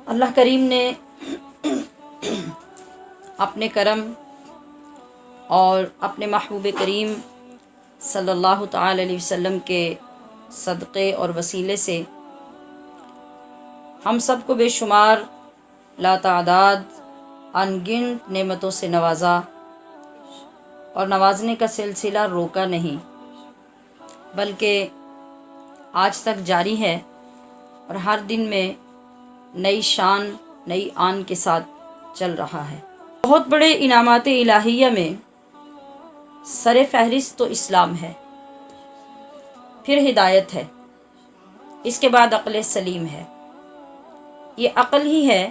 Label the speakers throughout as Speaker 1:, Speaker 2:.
Speaker 1: اللہ کریم نے اپنے کرم اور اپنے محبوب کریم صلی اللہ تعالی علیہ وسلم کے صدقے اور وسیلے سے ہم سب کو بے شمار لاتعداد انگنت نعمتوں سے نوازا اور نوازنے کا سلسلہ روکا نہیں، بلکہ آج تک جاری ہے اور ہر دن میں نئی شان نئی آن کے ساتھ چل رہا ہے۔ بہت بڑے انعامات الہیہ میں سر فہرست تو اسلام ہے، پھر ہدایت ہے، اس کے بعد عقل سلیم ہے۔ یہ عقل ہی ہے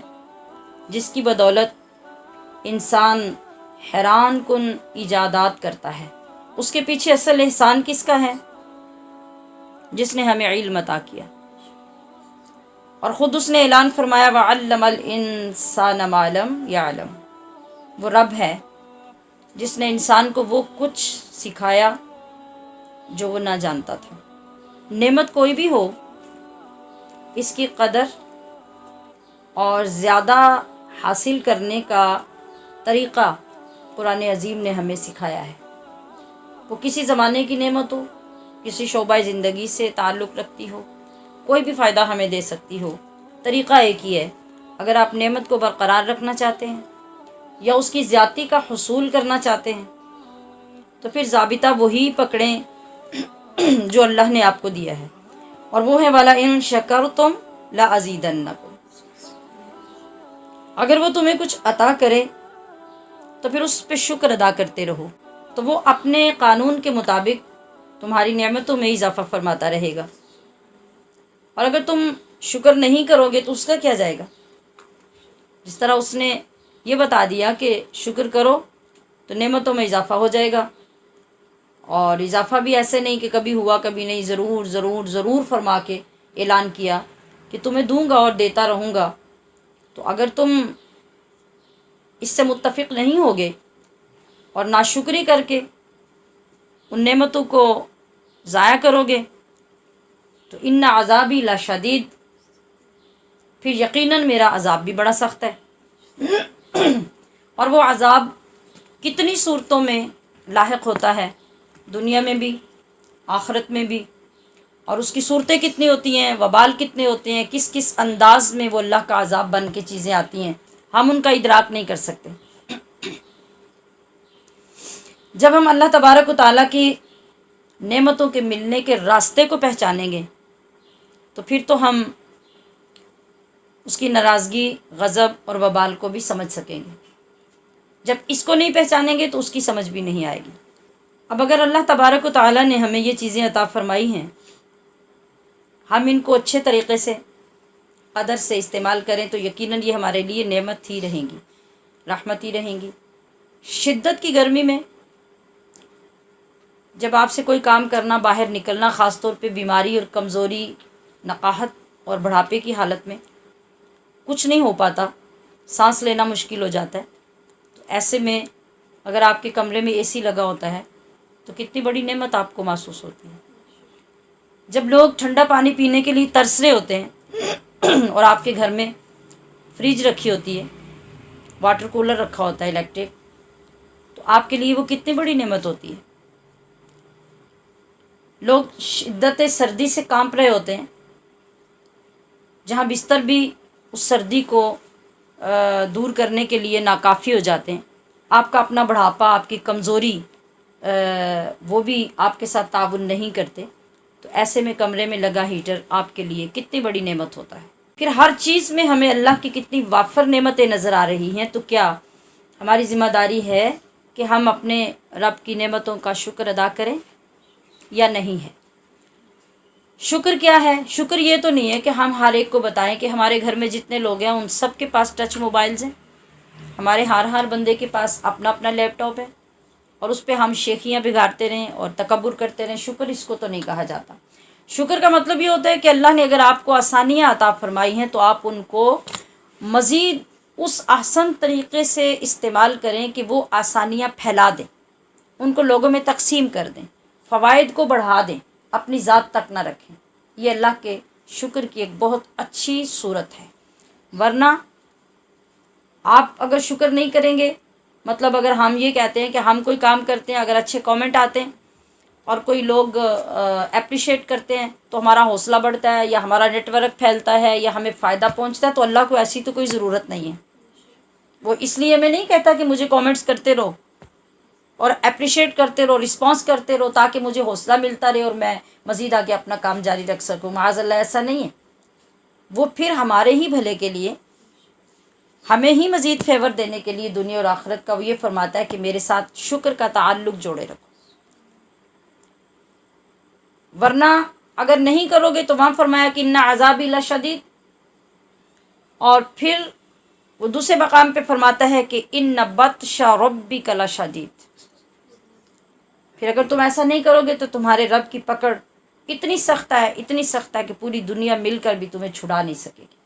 Speaker 1: جس کی بدولت انسان حیران کن ایجادات کرتا ہے۔ اس کے پیچھے اصل احسان کس کا ہے؟ جس نے ہمیں علم عطا کیا، اور خود اس نے اعلان فرمایا وَعَلَّمَ الْإِنسَانَ مَا لَمْ يَعْلَمْ۔ وہ رب ہے جس نے انسان کو وہ کچھ سکھایا جو وہ نہ جانتا تھا۔ نعمت کوئی بھی ہو، اس کی قدر اور زیادہ حاصل کرنے کا طریقہ قرآن عظیم نے ہمیں سکھایا ہے۔ وہ کسی زمانے کی نعمت ہو، کسی شعبہ زندگی سے تعلق رکھتی ہو، کوئی بھی فائدہ ہمیں دے سکتی ہو، طریقہ ایک ہی ہے۔ اگر آپ نعمت کو برقرار رکھنا چاہتے ہیں یا اس کی زیادتی کا حصول کرنا چاہتے ہیں تو پھر ضابطہ وہی پکڑیں جو اللہ نے آپ کو دیا ہے، اور وہ ہے وَلَئِن شَكَرْتُمْ لَأَزِيدَنَّكُمْ۔ اگر وہ تمہیں کچھ عطا کرے تو پھر اس پہ شکر ادا کرتے رہو، تو وہ اپنے قانون کے مطابق تمہاری نعمتوں میں اضافہ فرماتا رہے گا۔ اور اگر تم شکر نہیں کرو گے تو اس کا کیا جائے گا؟ جس طرح اس نے یہ بتا دیا کہ شکر کرو تو نعمتوں میں اضافہ ہو جائے گا، اور اضافہ بھی ایسے نہیں کہ کبھی ہوا کبھی نہیں، ضرور ضرور ضرور فرما کے اعلان کیا کہ تمہیں دوں گا اور دیتا رہوں گا۔ تو اگر تم اس سے متفق نہیں ہوگے اور ناشکری کر کے ان نعمتوں کو ضائع کرو گے تو ان عذابی لشدید، پھر یقیناً میرا عذاب بھی بڑا سخت ہے۔ اور وہ عذاب کتنی صورتوں میں لاحق ہوتا ہے، دنیا میں بھی آخرت میں بھی، اور اس کی صورتیں کتنی ہوتی ہیں، وبال کتنے ہوتے ہیں، کس کس انداز میں وہ اللہ کا عذاب بن کے چیزیں آتی ہیں، ہم ان کا ادراک نہیں کر سکتے۔ جب ہم اللہ تبارک و تعالیٰ کی نعمتوں کے ملنے کے راستے کو پہچانیں گے تو پھر تو ہم اس کی ناراضگی، غضب اور وبال کو بھی سمجھ سکیں گے۔ جب اس کو نہیں پہچانیں گے تو اس کی سمجھ بھی نہیں آئے گی۔ اب اگر اللہ تبارک و تعالیٰ نے ہمیں یہ چیزیں عطا فرمائی ہیں، ہم ان کو اچھے طریقے سے قدر سے استعمال کریں تو یقیناً یہ ہمارے لیے نعمت ہی رہیں گی، رحمت ہی رہیں گی۔ شدت کی گرمی میں جب آپ سے کوئی کام کرنا، باہر نکلنا، خاص طور پہ بیماری اور کمزوری، نقاہت اور بڑھاپے کی حالت میں کچھ نہیں ہو پاتا، سانس لینا مشکل ہو جاتا ہے، تو ایسے میں اگر آپ کے کمرے میں اے سی لگا ہوتا ہے تو کتنی بڑی نعمت آپ کو محسوس ہوتی ہے۔ جب لوگ ٹھنڈا پانی پینے کے لیے ترس رہے ہوتے ہیں اور آپ کے گھر میں فریج رکھی ہوتی ہے، واٹر کولر رکھا ہوتا ہے الیکٹرک، تو آپ کے لیے وہ کتنی بڑی نعمت ہوتی ہے۔ لوگ شدت سردی سے کانپ رہے ہوتے ہیں، جہاں بستر بھی اس سردی کو دور کرنے کے لیے ناکافی ہو جاتے ہیں۔ آپ کا اپنا بڑھاپا، آپ کی کمزوری، وہ بھی آپ کے ساتھ تعاون نہیں کرتے، تو ایسے میں کمرے میں لگا ہیٹر آپ کے لیے کتنی بڑی نعمت ہوتا ہے۔ پھر ہر چیز میں ہمیں اللہ کی کتنی وافر نعمتیں نظر آ رہی ہیں، تو کیا ہماری ذمہ داری ہے کہ ہم اپنے رب کی نعمتوں کا شکر ادا کریں یا نہیں ہے؟ شکر کیا ہے؟ شکر یہ تو نہیں ہے کہ ہم ہر ایک کو بتائیں کہ ہمارے گھر میں جتنے لوگ ہیں ان سب کے پاس ٹچ موبائلز ہیں، ہمارے ہر بندے کے پاس اپنا اپنا لیپ ٹاپ ہے، اور اس پہ ہم شیخیاں بگاڑتے رہیں اور تکبر کرتے رہیں۔ شکر اس کو تو نہیں کہا جاتا۔ شکر کا مطلب یہ ہوتا ہے کہ اللہ نے اگر آپ کو آسانیاں عطا فرمائی ہیں تو آپ ان کو مزید اس احسن طریقے سے استعمال کریں کہ وہ آسانیاں پھیلا دیں، ان کو لوگوں میں تقسیم کر دیں، فوائد کو بڑھا دیں، اپنی ذات تک نہ رکھیں۔ یہ اللہ کے شکر کی ایک بہت اچھی صورت ہے۔ ورنہ آپ اگر شکر نہیں کریں گے، مطلب اگر ہم یہ کہتے ہیں کہ ہم کوئی کام کرتے ہیں، اگر اچھے کامنٹ آتے ہیں اور کوئی لوگ اپریشیٹ کرتے ہیں تو ہمارا حوصلہ بڑھتا ہے، یا ہمارا نیٹ ورک پھیلتا ہے، یا ہمیں فائدہ پہنچتا ہے، تو اللہ کو ایسی تو کوئی ضرورت نہیں ہے۔ وہ اس لیے میں نہیں کہتا کہ مجھے کامنٹس کرتے رہو اور اپریشیٹ کرتے رہو، رسپانس کرتے رہو، تاکہ مجھے حوصلہ ملتا رہے اور میں مزید آگے اپنا کام جاری رکھ سکوں۔ معاذ اللہ ایسا نہیں ہے، وہ پھر ہمارے ہی بھلے کے لیے، ہمیں ہی مزید فیور دینے کے لیے دنیا اور آخرت کا وہ یہ فرماتا ہے کہ میرے ساتھ شکر کا تعلق جوڑے رکھو، ورنہ اگر نہیں کرو گے تو وہاں فرمایا کہ ان عذابی لشدید، اور پھر وہ دوسرے مقام پہ فرماتا ہے کہ ان بطش ربک لشدید، پھر اگر تم ایسا نہیں کرو گے تو تمہارے رب کی پکڑ اتنی سخت ہے، اتنی سخت ہے کہ پوری دنیا مل کر بھی تمہیں چھڑا نہیں سکے گی۔